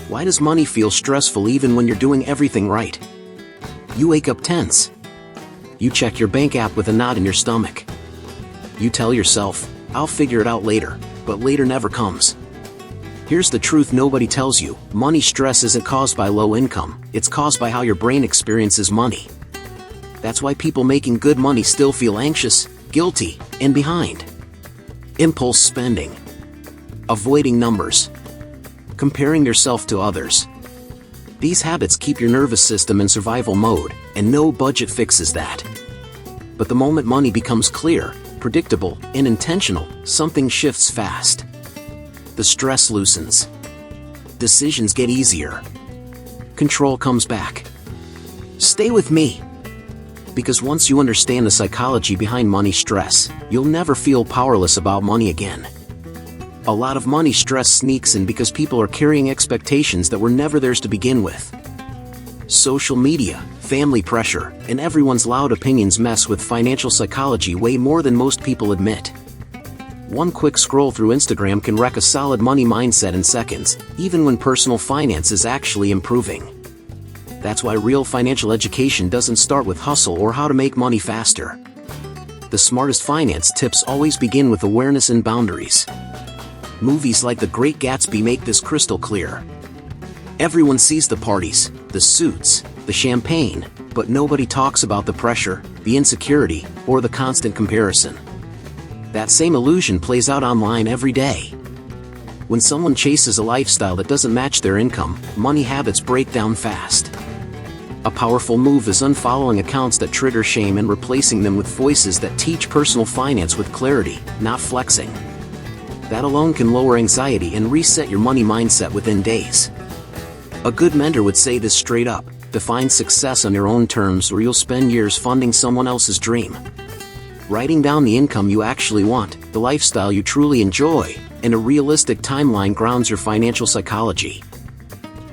Why does money feel stressful even when you're doing everything right? You wake up tense. You check your bank app with a knot in your stomach. You tell yourself, I'll figure it out later, but later never comes. Here's the truth nobody tells you: money stress isn't caused by low income, it's caused by how your brain experiences money. That's why people making good money still feel anxious, guilty, and behind. Impulse spending. Avoiding numbers. Comparing yourself to others. These habits keep your nervous system in survival mode, and no budget fixes that. But the moment money becomes clear, predictable, and intentional, something shifts fast. The stress loosens. Decisions get easier. Control comes back. Stay with me. Because once you understand the psychology behind money stress, you'll never feel powerless about money again. A lot of money stress sneaks in because people are carrying expectations that were never theirs to begin with. Social media, family pressure, and everyone's loud opinions mess with financial psychology way more than most people admit. One quick scroll through Instagram can wreck a solid money mindset in seconds, even when personal finance is actually improving. That's why real financial education doesn't start with hustle or how to make money faster. The smartest finance tips always begin with awareness and boundaries. Movies like The Great Gatsby make this crystal clear. Everyone sees the parties, the suits, the champagne, but nobody talks about the pressure, the insecurity, or the constant comparison. That same illusion plays out online every day. When someone chases a lifestyle that doesn't match their income, money habits break down fast. A powerful move is unfollowing accounts that trigger shame and replacing them with voices that teach personal finance with clarity, not flexing. That alone can lower anxiety and reset your money mindset within days. A good mentor would say this straight up: define success on your own terms or you'll spend years funding someone else's dream. Writing down the income you actually want, the lifestyle you truly enjoy, and a realistic timeline grounds your financial psychology.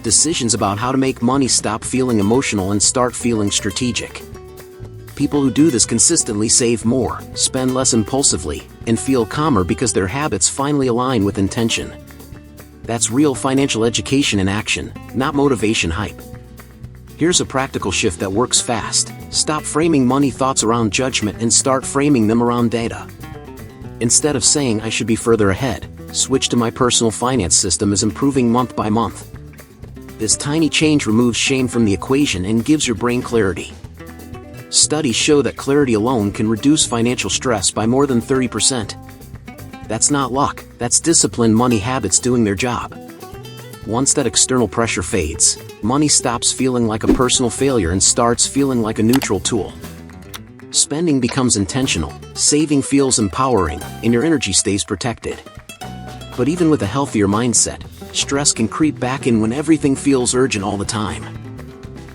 Decisions about how to make money stop feeling emotional and start feeling strategic. People who do this consistently save more, spend less impulsively, and feel calmer because their habits finally align with intention. That's real financial education in action, not motivation hype. Here's a practical shift that works fast: stop framing money thoughts around judgment and start framing them around data. Instead of saying I should be further ahead, switch to my personal finance system is improving month by month. This tiny change removes shame from the equation and gives your brain clarity. Studies show that clarity alone can reduce financial stress by more than 30%. That's not luck, that's disciplined money habits doing their job. Once that external pressure fades, money stops feeling like a personal failure and starts feeling like a neutral tool. Spending becomes intentional, saving feels empowering, and your energy stays protected. But even with a healthier mindset, stress can creep back in when everything feels urgent all the time.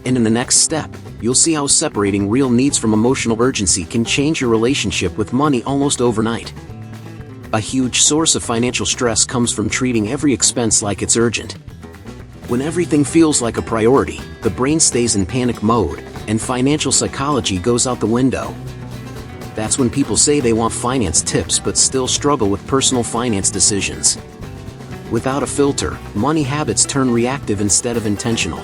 And in the next step, you'll see how separating real needs from emotional urgency can change your relationship with money almost overnight. A huge source of financial stress comes from treating every expense like it's urgent. When everything feels like a priority, the brain stays in panic mode, and financial psychology goes out the window. That's when people say they want finance tips but still struggle with personal finance decisions. Without a filter, money habits turn reactive instead of intentional.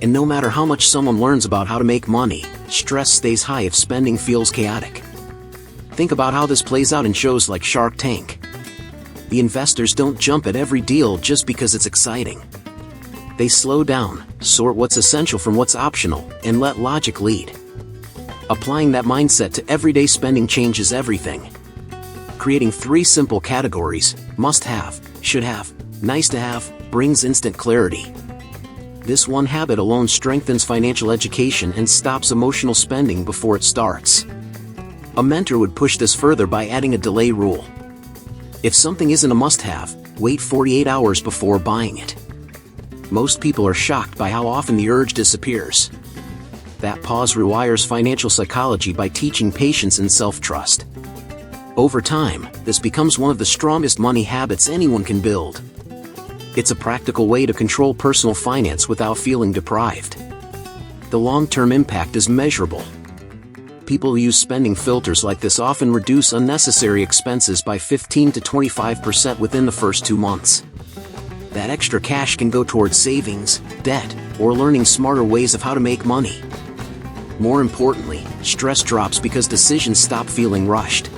And no matter how much someone learns about how to make money, stress stays high if spending feels chaotic. Think about how this plays out in shows like Shark Tank. The investors don't jump at every deal just because it's exciting. They slow down, sort what's essential from what's optional, and let logic lead. Applying that mindset to everyday spending changes everything. Creating 3 simple categories: must have, should have, nice to have, brings instant clarity. This one habit alone strengthens financial education and stops emotional spending before it starts. A mentor would push this further by adding a delay rule. If something isn't a must-have, wait 48 hours before buying it. Most people are shocked by how often the urge disappears. That pause rewires financial psychology by teaching patience and self-trust. Over time, this becomes one of the strongest money habits anyone can build. It's a practical way to control personal finance without feeling deprived. The long-term impact is measurable. People who use spending filters like this often reduce unnecessary expenses by 15 to 25% within the first 2 months. That extra cash can go towards savings, debt, or learning smarter ways of how to make money. More importantly, stress drops because decisions stop feeling rushed.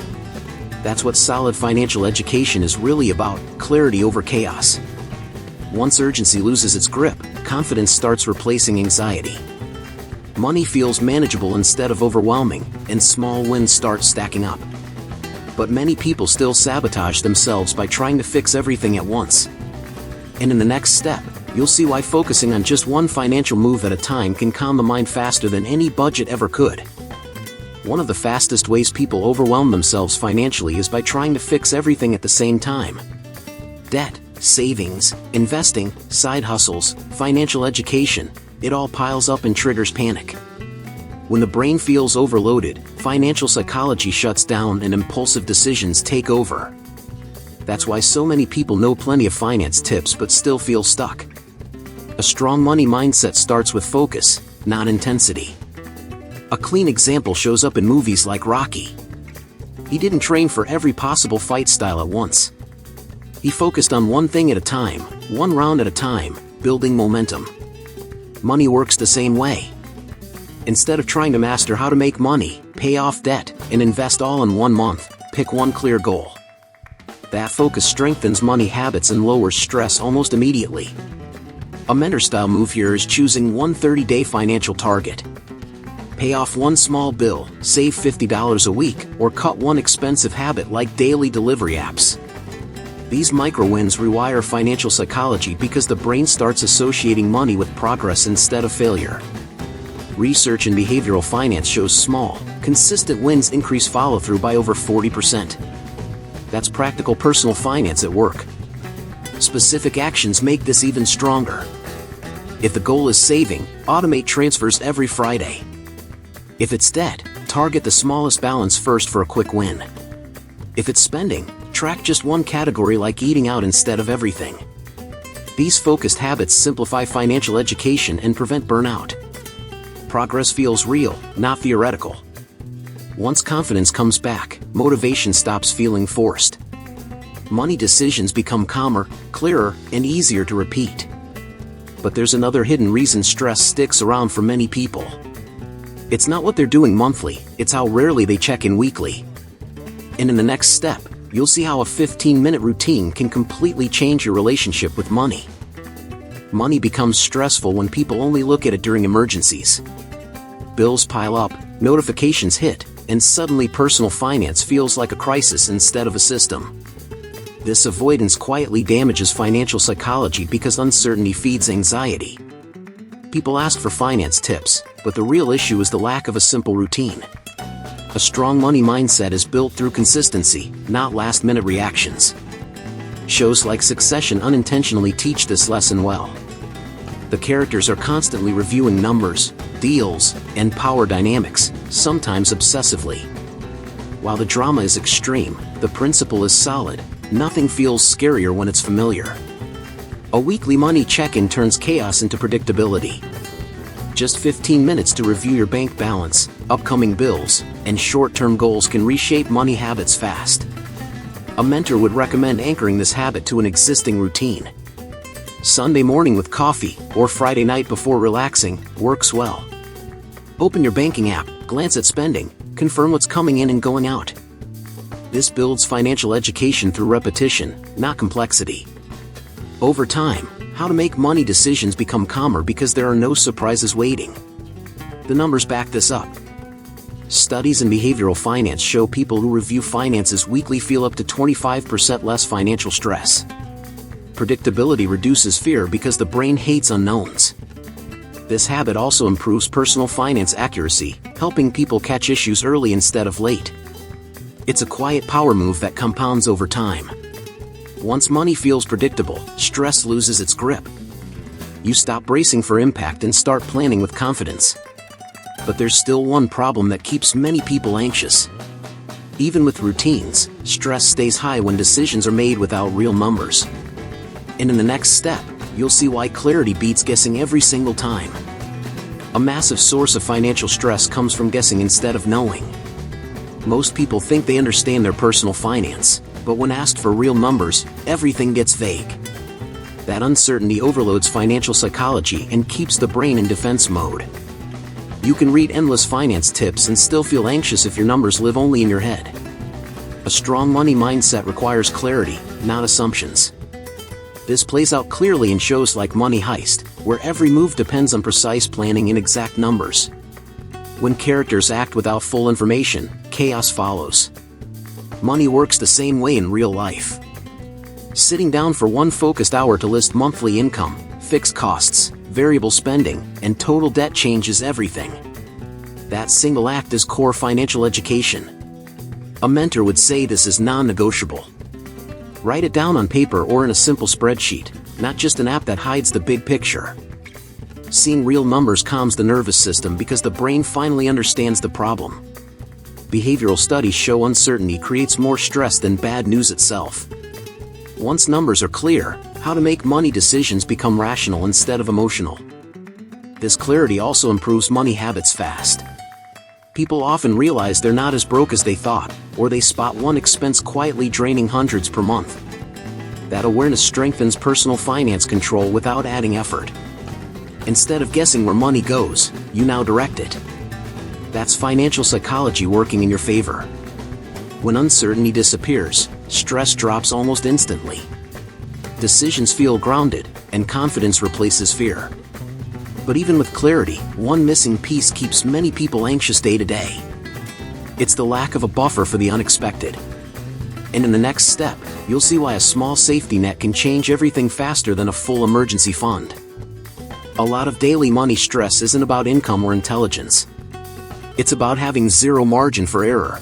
That's what solid financial education is really about: clarity over chaos. Once urgency loses its grip, confidence starts replacing anxiety. Money feels manageable instead of overwhelming, and small wins start stacking up. But many people still sabotage themselves by trying to fix everything at once. And in the next step, you'll see why focusing on just one financial move at a time can calm the mind faster than any budget ever could. One of the fastest ways people overwhelm themselves financially is by trying to fix everything at the same time. Debt, savings, investing, side hustles, financial education, it all piles up and triggers panic. When the brain feels overloaded, financial psychology shuts down and impulsive decisions take over. That's why so many people know plenty of finance tips but still feel stuck. A strong money mindset starts with focus, not intensity. A clean example shows up in movies like Rocky. He didn't train for every possible fight style at once. He focused on one thing at a time, one round at a time, building momentum. Money works the same way. Instead of trying to master how to make money, pay off debt, and invest all in 1 month, pick one clear goal. That focus strengthens money habits and lowers stress almost immediately. A mentor-style move here is choosing one 30-day financial target. Pay off one small bill, save $50 a week, or cut one expensive habit like daily delivery apps. These micro-wins rewire financial psychology because the brain starts associating money with progress instead of failure. Research in behavioral finance shows small, consistent wins increase follow-through by over 40%. That's practical personal finance at work. Specific actions make this even stronger. If the goal is saving, automate transfers every Friday. If it's debt, target the smallest balance first for a quick win. If it's spending, track just one category like eating out instead of everything. These focused habits simplify financial education and prevent burnout. Progress feels real, not theoretical. Once confidence comes back, motivation stops feeling forced. Money decisions become calmer, clearer, and easier to repeat. But there's another hidden reason stress sticks around for many people. It's not what they're doing monthly, it's how rarely they check in weekly. And in the next step, you'll see how a 15-minute routine can completely change your relationship with money. Money becomes stressful when people only look at it during emergencies. Bills pile up, notifications hit, and suddenly personal finance feels like a crisis instead of a system. This avoidance quietly damages financial psychology because uncertainty feeds anxiety. People ask for finance tips, but the real issue is the lack of a simple routine. A strong money mindset is built through consistency, not last-minute reactions. Shows like Succession unintentionally teach this lesson well. The characters are constantly reviewing numbers, deals, and power dynamics, sometimes obsessively. While the drama is extreme, the principle is solid. Nothing feels scarier when it's familiar. A weekly money check-in turns chaos into predictability. Just 15 minutes to review your bank balance, upcoming bills, and short-term goals can reshape money habits fast. A mentor would recommend anchoring this habit to an existing routine. Sunday morning with coffee, or Friday night before relaxing, works well. Open your banking app, glance at spending, confirm what's coming in and going out. This builds financial education through repetition, not complexity. Over time, how to make money decisions become calmer because there are no surprises waiting. The numbers back this up. Studies in behavioral finance show people who review finances weekly feel up to 25% less financial stress. Predictability reduces fear because the brain hates unknowns. This habit also improves personal finance accuracy, helping people catch issues early instead of late. It's a quiet power move that compounds over time. Once money feels predictable, stress loses its grip. You stop bracing for impact and start planning with confidence. But there's still one problem that keeps many people anxious. Even with routines, stress stays high when decisions are made without real numbers. And in the next step, you'll see why clarity beats guessing every single time. A massive source of financial stress comes from guessing instead of knowing. Most people think they understand their personal finance, but when asked for real numbers, everything gets vague. That uncertainty overloads financial psychology and keeps the brain in defense mode. You can read endless finance tips and still feel anxious if your numbers live only in your head. A strong money mindset requires clarity, not assumptions. This plays out clearly in shows like Money Heist, where every move depends on precise planning and exact numbers. When characters act without full information, chaos follows. Money works the same way in real life. Sitting down for one focused hour to list monthly income, fixed costs, variable spending, and total debt changes everything. That single act is core financial education. A mentor would say this is non-negotiable. Write it down on paper or in a simple spreadsheet, not just an app that hides the big picture. Seeing real numbers calms the nervous system because the brain finally understands the problem. Behavioral studies show uncertainty creates more stress than bad news itself. Once numbers are clear, how to make money decisions become rational instead of emotional. This clarity also improves money habits fast. People often realize they're not as broke as they thought, or they spot one expense quietly draining hundreds per month. That awareness strengthens personal finance control without adding effort. Instead of guessing where money goes, you now direct it. That's financial psychology working in your favor. When uncertainty disappears, stress drops almost instantly. Decisions feel grounded, and confidence replaces fear. But even with clarity, one missing piece keeps many people anxious day to day. It's the lack of a buffer for the unexpected. And in the next step, you'll see why a small safety net can change everything faster than a full emergency fund. A lot of daily money stress isn't about income or intelligence. It's about having zero margin for error.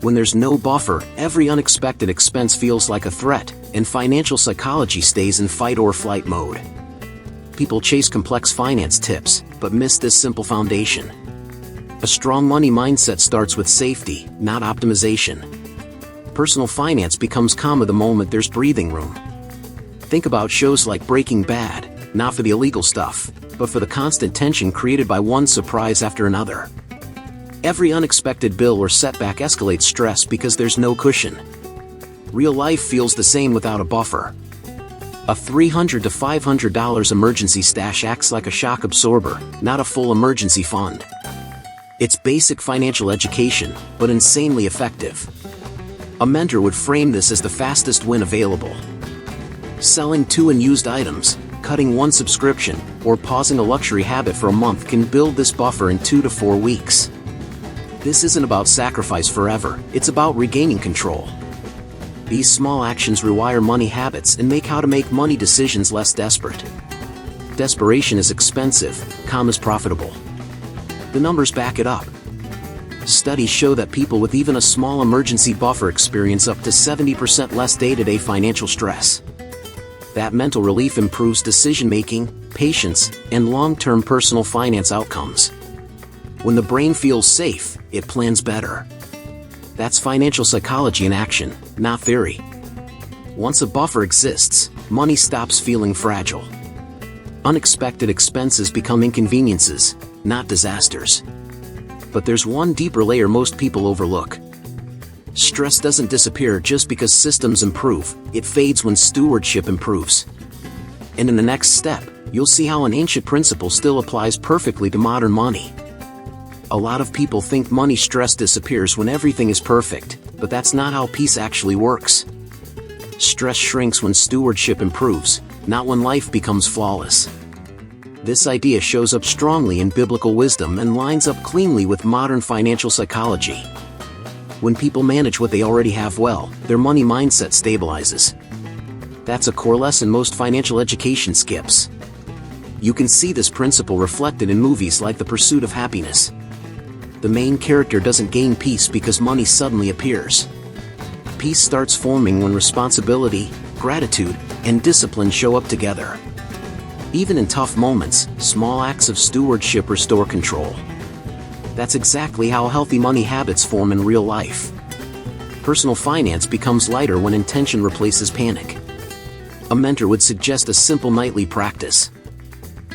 When there's no buffer, every unexpected expense feels like a threat, and financial psychology stays in fight or flight mode. People chase complex finance tips, but miss this simple foundation. A strong money mindset starts with safety, not optimization. Personal finance becomes calmer the moment there's breathing room. Think about shows like Breaking Bad, not for the illegal stuff, but for the constant tension created by one surprise after another. Every unexpected bill or setback escalates stress because there's no cushion. Real life feels the same without a buffer. A $300 to $500 emergency stash acts like a shock absorber, not a full emergency fund. It's basic financial education, but insanely effective. A mentor would frame this as the fastest win available. Selling 2 unused items, cutting one subscription, or pausing a luxury habit for a month can build this buffer in 2 to 4 weeks. This isn't about sacrifice forever, it's about regaining control. These small actions rewire money habits and make how to make money decisions less desperate. Desperation is expensive, calm is profitable. The numbers back it up. Studies show that people with even a small emergency buffer experience up to 70% less day-to-day financial stress. That mental relief improves decision-making, patience, and long-term personal finance outcomes. When the brain feels safe, it plans better. That's financial psychology in action, not theory. Once a buffer exists, money stops feeling fragile. Unexpected expenses become inconveniences, not disasters. But there's one deeper layer most people overlook. Stress doesn't disappear just because systems improve, it fades when stewardship improves. And in the next step, you'll see how an ancient principle still applies perfectly to modern money. A lot of people think money stress disappears when everything is perfect, but that's not how peace actually works. Stress shrinks when stewardship improves, not when life becomes flawless. This idea shows up strongly in biblical wisdom and lines up cleanly with modern financial psychology. When people manage what they already have well, their money mindset stabilizes. That's a core lesson most financial education skips. You can see this principle reflected in movies like The Pursuit of Happiness. The main character doesn't gain peace because money suddenly appears. Peace starts forming when responsibility, gratitude, and discipline show up together. Even in tough moments, small acts of stewardship restore control. That's exactly how healthy money habits form in real life. Personal finance becomes lighter when intention replaces panic. A mentor would suggest a simple nightly practice.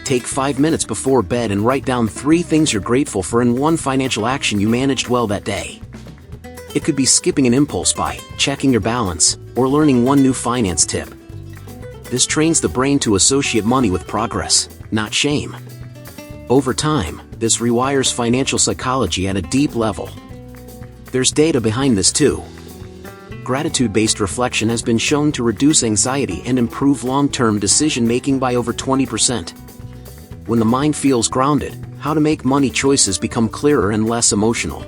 Take 5 minutes before bed and write down 3 things you're grateful for and 1 financial action you managed well that day. It could be skipping an impulse buy, checking your balance, or learning 1 new finance tip. This trains the brain to associate money with progress, not shame. Over time, this rewires financial psychology at a deep level. There's data behind this too. Gratitude-based reflection has been shown to reduce anxiety and improve long-term decision-making by over 20%. When the mind feels grounded, how to make money choices become clearer and less emotional.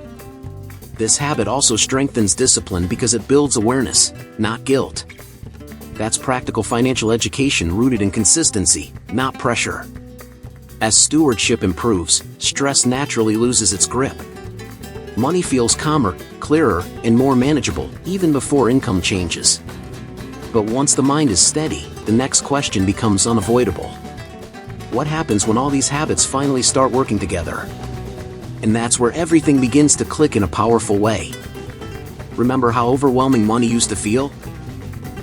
This habit also strengthens discipline because it builds awareness, not guilt. That's practical financial education rooted in consistency, not pressure. As stewardship improves, stress naturally loses its grip. Money feels calmer, clearer, and more manageable, even before income changes. But once the mind is steady, the next question becomes unavoidable. What happens when all these habits finally start working together? And that's where everything begins to click in a powerful way. Remember how overwhelming money used to feel?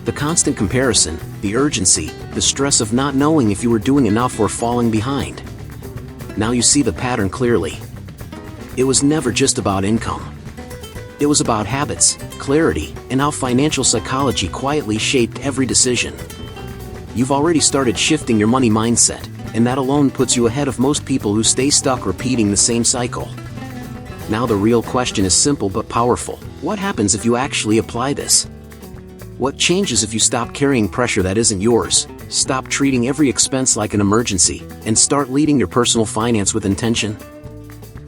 The constant comparison, the urgency, the stress of not knowing if you were doing enough or falling behind. Now you see the pattern clearly. It was never just about income. It was about habits, clarity, and how financial psychology quietly shaped every decision. You've already started shifting your money mindset, and that alone puts you ahead of most people who stay stuck repeating the same cycle. Now the real question is simple but powerful. What happens if you actually apply this? What changes if you stop carrying pressure that isn't yours, stop treating every expense like an emergency, and start leading your personal finance with intention?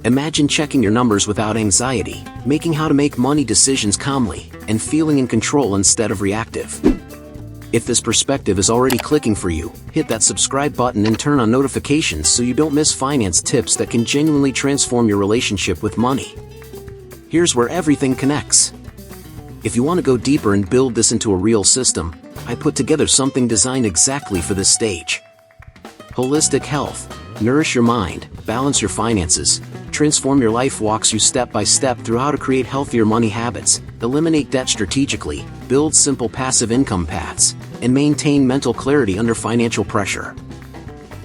Imagine checking your numbers without anxiety, making how to make money decisions calmly, and feeling in control instead of reactive. If this perspective is already clicking for you, hit that subscribe button and turn on notifications so you don't miss finance tips that can genuinely transform your relationship with money. Here's where everything connects. If you want to go deeper and build this into a real system, I put together something designed exactly for this stage. Holistic Health. Nourish your mind, balance your finances, transform your life walks you step by step through how to create healthier money habits, eliminate debt strategically, build simple passive income paths, and maintain mental clarity under financial pressure.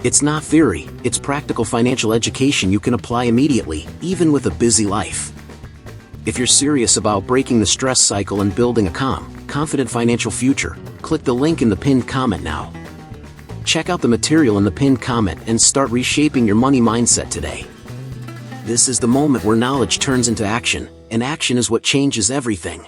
It's not theory, it's practical financial education you can apply immediately, even with a busy life. If you're serious about breaking the stress cycle and building a calm, confident financial future, click the link in the pinned comment now. Check out the material in the pinned comment and start reshaping your money mindset today. This is the moment where knowledge turns into action, and action is what changes everything.